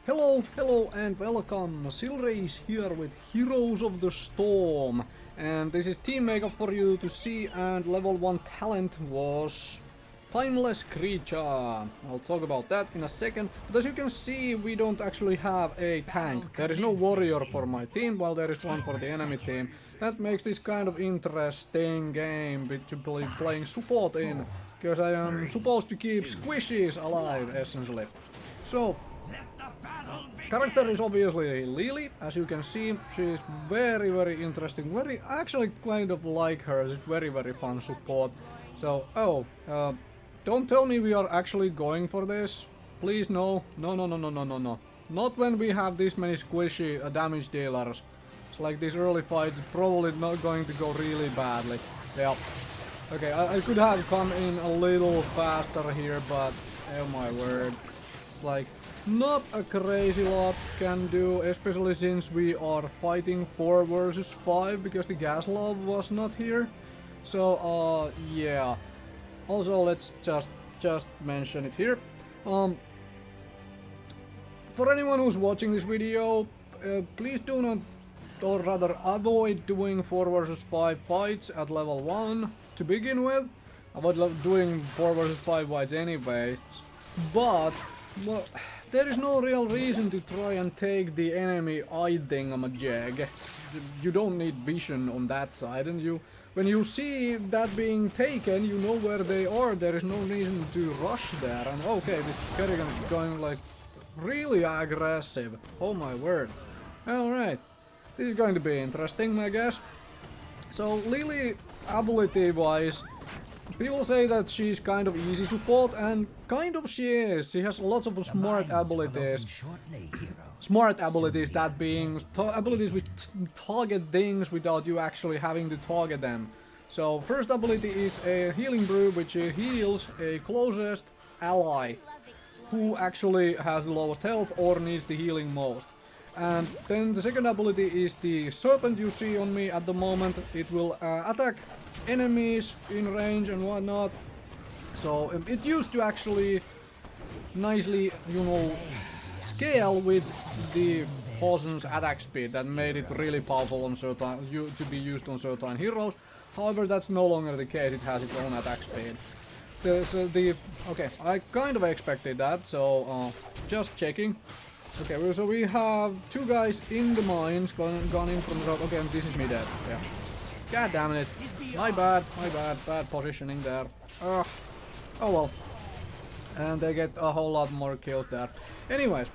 Hello and welcome. Silrace here with Heroes of the Storm. And this is team makeup for you to see, and level 1 talent was Timeless Creature. I'll talk about that in a second. But as you can see, we don't actually have a tank. There is no warrior for my team, while there is one for the enemy team. That makes this kind of interesting game to be playing support in, because I am supposed to keep squishies alive, essentially. So, character is obviously Lily. As you can see, she's very interesting. I actually kind of like her. She's very fun support. So, don't tell me we are actually going for this. Please, no. Not when we have this many squishy damage dealers. It's like these early fights, probably not going to go really badly. Yeah. Okay, I could have come in a little faster here, but oh my word. It's like not a crazy lot can do, especially since we are fighting 4 versus 5 because the gas love was not here. So yeah. Also, let's just mention it here. For anyone who's watching this video, please do not, or rather avoid doing 4 versus 5 fights at level 1 to begin with. Avoid doing 4 versus 5 fights anyways. But well, there is no real reason to try and take the enemy eye thingamajig. You don't need vision on that side, and when you see that being taken, you know where they are. There is no reason to rush there. And okay, this Kerrigan is going like really aggressive. Oh my word. Alright, this is going to be interesting, I guess. So Lily, ability wise, people say that she's kind of easy support, and kind of she is. She has lots of smart abilities. Smart abilities, that being abilities which target things without you actually having to target them. So first ability is a healing brew, which heals a closest ally who actually has the lowest health or needs the healing most. And then the second ability is the serpent you see on me at the moment. It will attack enemies in range and whatnot. So it used to actually nicely, you know, scale with the Poison's attack speed. That made it really powerful on certain, to be used on certain heroes. However, that's no longer the case. It has its own attack speed. Okay, I kind of expected that, so just checking. Okay, so we have 2 guys in the mines, gone in from the top. Okay, and this is me dead. Yeah. God damn it. My bad, bad positioning there. Oh well. And they get a whole lot more kills there. Anyways,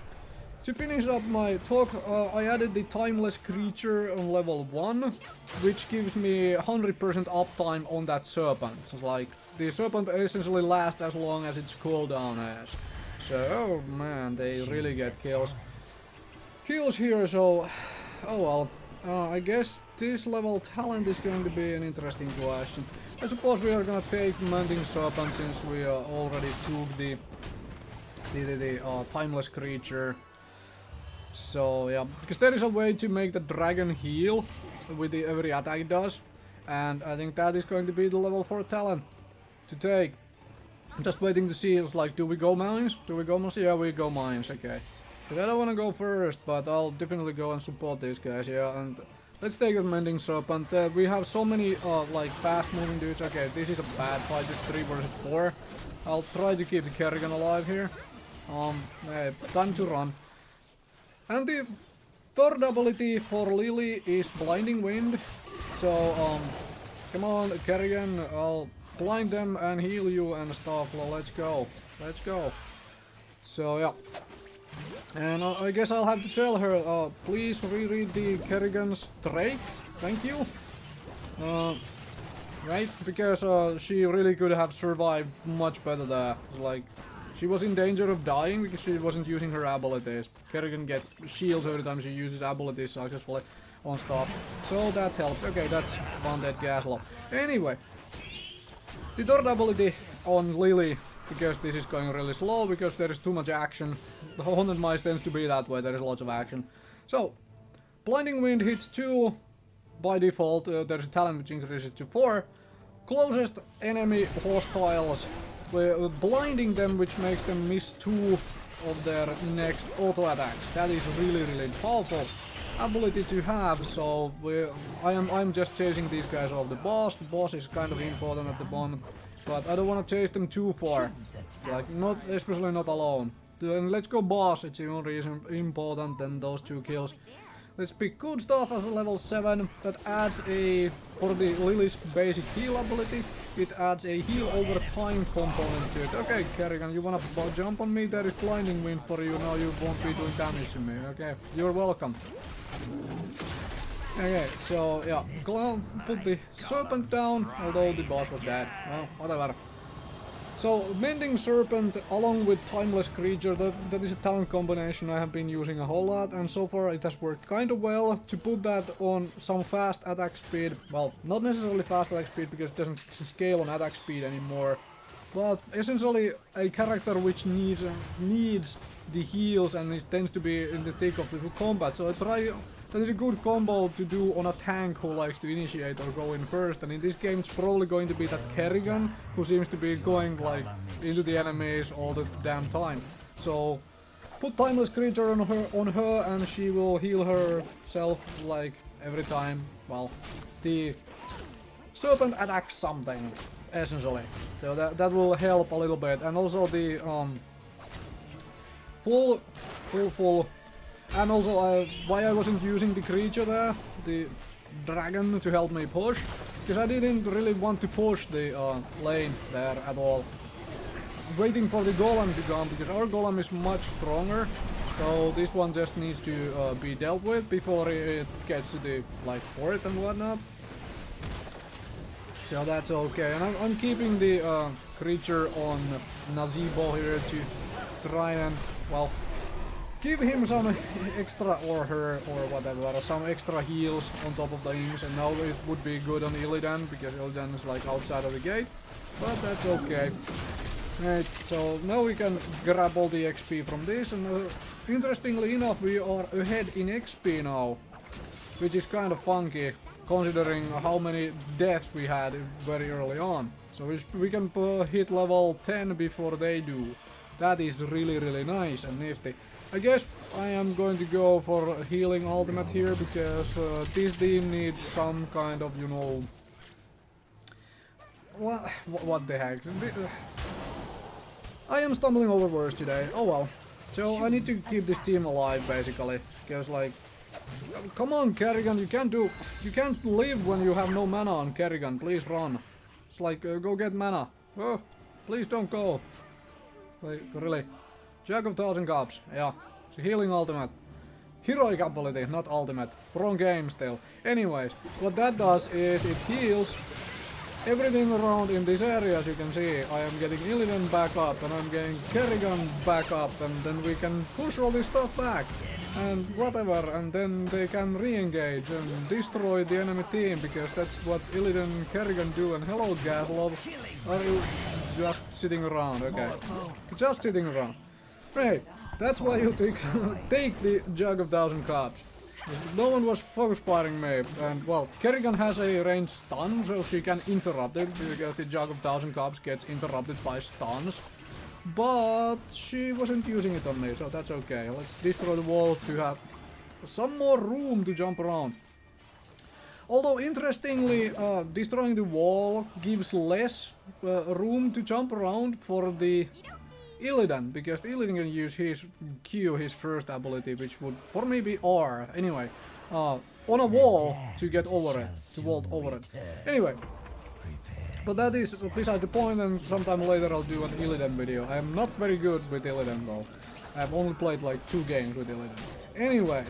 to finish up my talk, I added the Timeless Creature on level 1, which gives me 100% uptime on that serpent. So it's like, the serpent essentially lasts as long as its cooldown has. So, oh man, they really get kills here, so, oh well. I guess this level talent is going to be an interesting question. I suppose we are gonna take Mending Serpent since we already took the Timeless Creature. So yeah, because there is a way to make the dragon heal with every attack it does, and I think that is going to be the level 4 talent to take. I'm just waiting to see, it's like, do we go mines? Yeah, we go mines, okay. Because I don't want to go first, but I'll definitely go and support these guys, yeah, and let's take a Mending Serpent. We have so many, like, fast-moving dudes. Okay, this is a bad fight, it's 3 versus 4. I'll try to keep the Kerrigan alive here. Time to run. And the third ability for Lily is Blinding Wind. So, come on, Kerrigan, I'll blind them and heal you and stuff. Well, let's go. So, yeah. And I guess I'll have to tell her, please reread the Kerrigan's trait. Thank you. Right? Because she really could have survived much better there. Like, she was in danger of dying because she wasn't using her abilities. Kerrigan gets shields every time she uses abilities successfully on stuff. So that helps. Okay, that's one dead gas lob. Anyway, the third ability on Lily, because this is going really slow because there is too much action. The Haunted Mice tends to be that way, there is lots of action. So, Blinding Wind hits 2 by default. There's a talent which increases to 4. Closest enemy hostiles, blinding them, which makes them miss 2 of their next auto attacks. That is really powerful ability to have. So I'm just chasing these guys off the boss. The boss is kind of important at the moment, but I don't want to chase them too far. Like not especially not alone. Then let's go boss. It's even reason important than those 2 kills. Let's pick good stuff as a level 7. That adds a, for the Lily's basic heal ability, it adds a heal over time component to it. Okay, Kerrigan, you wanna jump on me? There is blinding wind for you. Now you won't be doing damage to me. Okay, you're welcome. Okay, so yeah, put the serpent down, although the boss was dead. Well, whatever. So, Mending Serpent along with Timeless Creature, that is a talent combination I have been using a whole lot, and so far it has worked kinda well. To put that on some fast attack speed, well, not necessarily fast attack speed because it doesn't scale on attack speed anymore, but essentially a character which needs the heals and it tends to be in the thick of the combat, so that is a good combo to do on a tank who likes to initiate or go in first, and in this game it's probably going to be that Kerrigan who seems to be going like into the enemies all the damn time. So put Timeless Creature on her and she will heal herself like every time. Well, the serpent attacks something essentially, so that will help a little bit, and also the full. And also, why I wasn't using the creature there, the dragon, to help me push, because I didn't really want to push the lane there at all. Waiting for the golem to come, because our golem is much stronger, so this one just needs to be dealt with before it gets to the fort and whatnot. So that's okay, and I'm keeping the creature on Nazeebo here to try and, well, give him some extra, or her, or whatever, or some extra heals on top of things, and now it would be good on Illidan, because Illidan is like outside of the gate, but that's okay. Right, so now we can grab all the XP from this, and interestingly enough we are ahead in XP now, which is kind of funky, considering how many deaths we had very early on. So we can hit level 10 before they do. That is really nice and nifty. I guess I am going to go for healing ultimate here, because this team needs some kind of, you know... What the heck? I am stumbling over words today, oh well. So I need to keep this team alive basically, because like... Come on Kerrigan, you can't live when you have no mana on Kerrigan, please run. It's like, go get mana. Oh, please don't go. Like, really. Jack of Thousand Cups, yeah. It's a healing ultimate. Heroic ability, not ultimate. Wrong game still. Anyways, what that does is it heals everything around in this area, as you can see. I am getting Illidan back up, and I'm getting Kerrigan back up, and then we can push all this stuff back. And whatever, and then they can re-engage and destroy the enemy team, because that's what Illidan and Kerrigan do. And hello Gaslov, are you just sitting around? Okay, just sitting around. Right, that's why you take the Jug of Thousand Cups. No one was focus firing me, and well, Kerrigan has a ranged stun, so she can interrupt it, because the Jug of Thousand Cups gets interrupted by stuns. But she wasn't using it on me, so that's okay. Let's destroy the wall to have some more room to jump around. Although interestingly, destroying the wall gives less room to jump around for the Illidan, because the Illidan can use his Q, his first ability, which would for me be R. Anyway, on a wall to get over it, to vault over it. Anyway. But that is beside the point, and sometime later I'll do an Illidan video. I am not very good with Illidan though. I've only played like 2 games with Illidan. Anyway.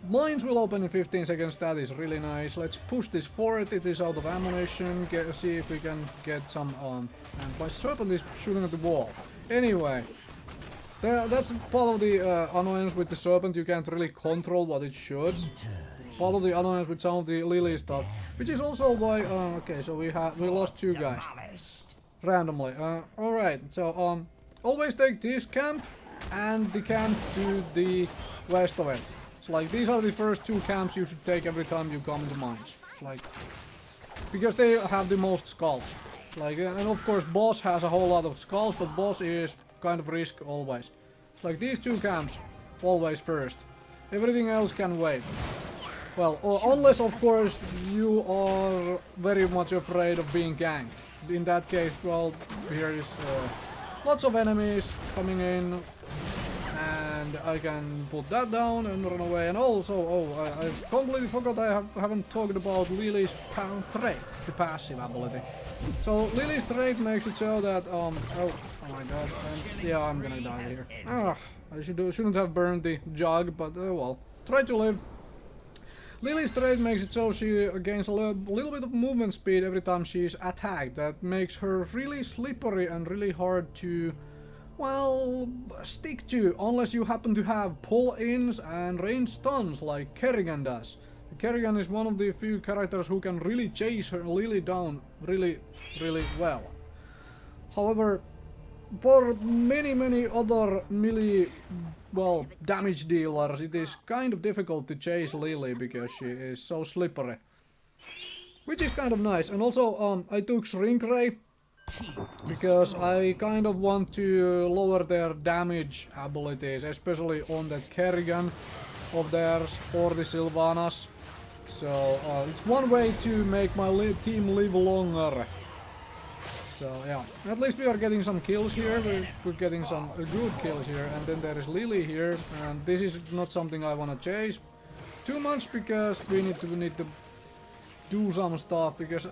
Mines will open in 15 seconds, that is really nice. Let's push this forward, it is out of ammunition, see if we can get some on. And my serpent is shooting at the wall. Anyway. That's part of the annoyance with the serpent, you can't really control what it shoots. Part of the annoyance with some of the Lily stuff, which is also why, okay, so we lost 2 guys. Randomly, alright, so, always take this camp, and the camp to the west of it. It's like, these are the first 2 camps you should take every time you come into mines. It's like, because they have the most skulls. Like, and of course boss has a whole lot of skulls, but boss is kind of risk always. It's like these two camps, always first. Everything else can wait. Well, unless of course you are very much afraid of being ganked. In that case, well, here is lots of enemies coming in. And I can put that down and run away. And also, I completely forgot I haven't talked about Lily's trait, the passive ability. So Lily's trait makes it so that oh my god, yeah, I'm gonna die here. I shouldn't have burned the jug, but well, try to live. Lily's trait makes it so she gains a little bit of movement speed every time she's attacked. That makes her really slippery and really hard to, well, stick to, unless you happen to have pull-ins and range stuns like Kerrigan does. Kerrigan is one of the few characters who can really chase her Lily down really well. However, for many other melee, well, damage dealers, it is kind of difficult to chase Lily because she is so slippery. Which is kind of nice. And also, I took Shrink Ray because I kind of want to lower their damage abilities, especially on that Kerrigan of theirs or the Sylvanas. So it's one way to make my team live longer. So yeah, at least we are getting some kills here. We're getting some good kills here, and then there is Lily here, and this is not something I want to chase too much because we need to do some stuff because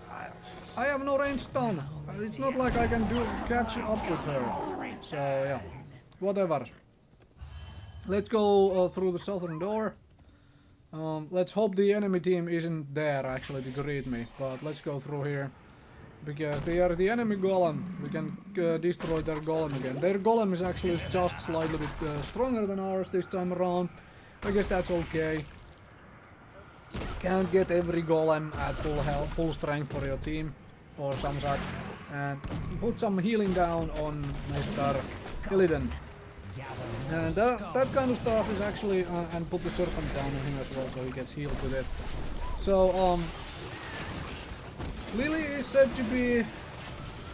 I have no range stun. It's not like I can catch up with her. So yeah, whatever. Let's go through the southern door. Let's hope the enemy team isn't there actually to greet me, but let's go through here. Because they are the enemy golem, we can destroy their golem again. Their golem is actually just slightly bit stronger than ours this time around. I guess that's okay. Can't get every golem at full health, full strength for your team, or some such. And put some healing down on Mr. Illidan. And that kind of stuff is actually, and put the serpent down on him as well, so he gets healed with it. So, Lily is said to be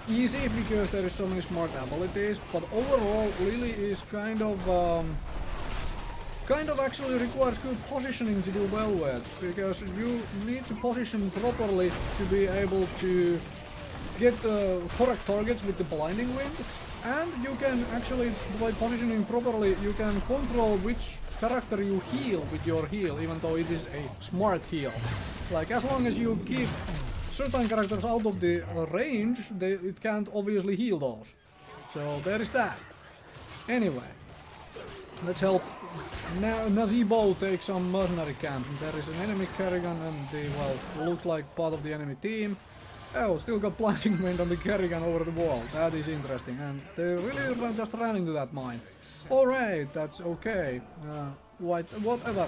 easy because there is so many smart abilities, but overall Lily is kind of actually requires good positioning to do well with, because you need to position properly to be able to get the correct targets with the blinding wind, and you can actually, by positioning properly, you can control which character you heal with your heal, even though it is a smart heal. Like, as long as you keep certain characters out of the range, it can't obviously heal those. So there is that. Anyway, let's help Nazebo take some mercenary camps. And there is an enemy Kerrigan and the, well, looks like part of the enemy team. Oh, still got blinding wind on the Kerrigan over the wall. That is interesting. And they really just ran into that mine. Alright, that's okay. Whatever.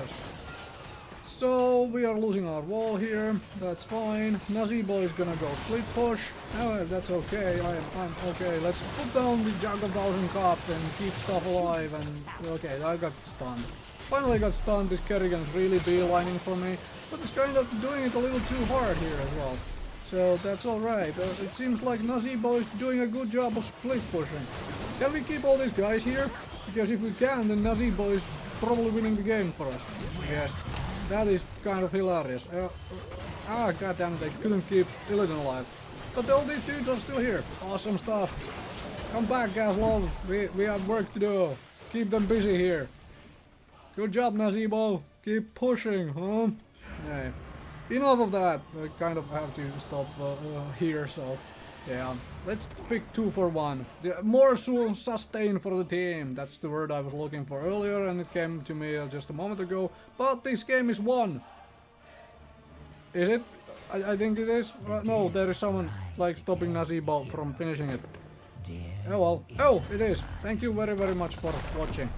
So we are losing our wall here, that's fine. Nazebo is gonna go split push. Oh, that's okay, I'm okay. Let's put down the Jug of 1,000 Cups and keep stuff alive and... Okay, I got stunned. Finally got stunned, this Kerrigan's really beelining for me. But it's kind of doing it a little too hard here as well. So that's alright. It seems like Nazebo is doing a good job of split pushing. Can we keep all these guys here? Because if we can, then Nazebo is probably winning the game for us. Yes. That is kind of hilarious. Goddammit, they couldn't keep Illidan alive. But all these dudes are still here. Awesome stuff. Come back, Gaslov. We have work to do. Keep them busy here. Good job, Nazebo. Keep pushing, huh? Yeah. Enough of that. I kind of have to stop here, so... Yeah, let's pick 2 for 1. More sustain for the team. That's the word I was looking for earlier, and it came to me just a moment ago. But this game is won. Is it? I think it is. No, there is someone like stopping Nazebo from finishing it. Oh well. Oh, it is. Thank you very much for watching.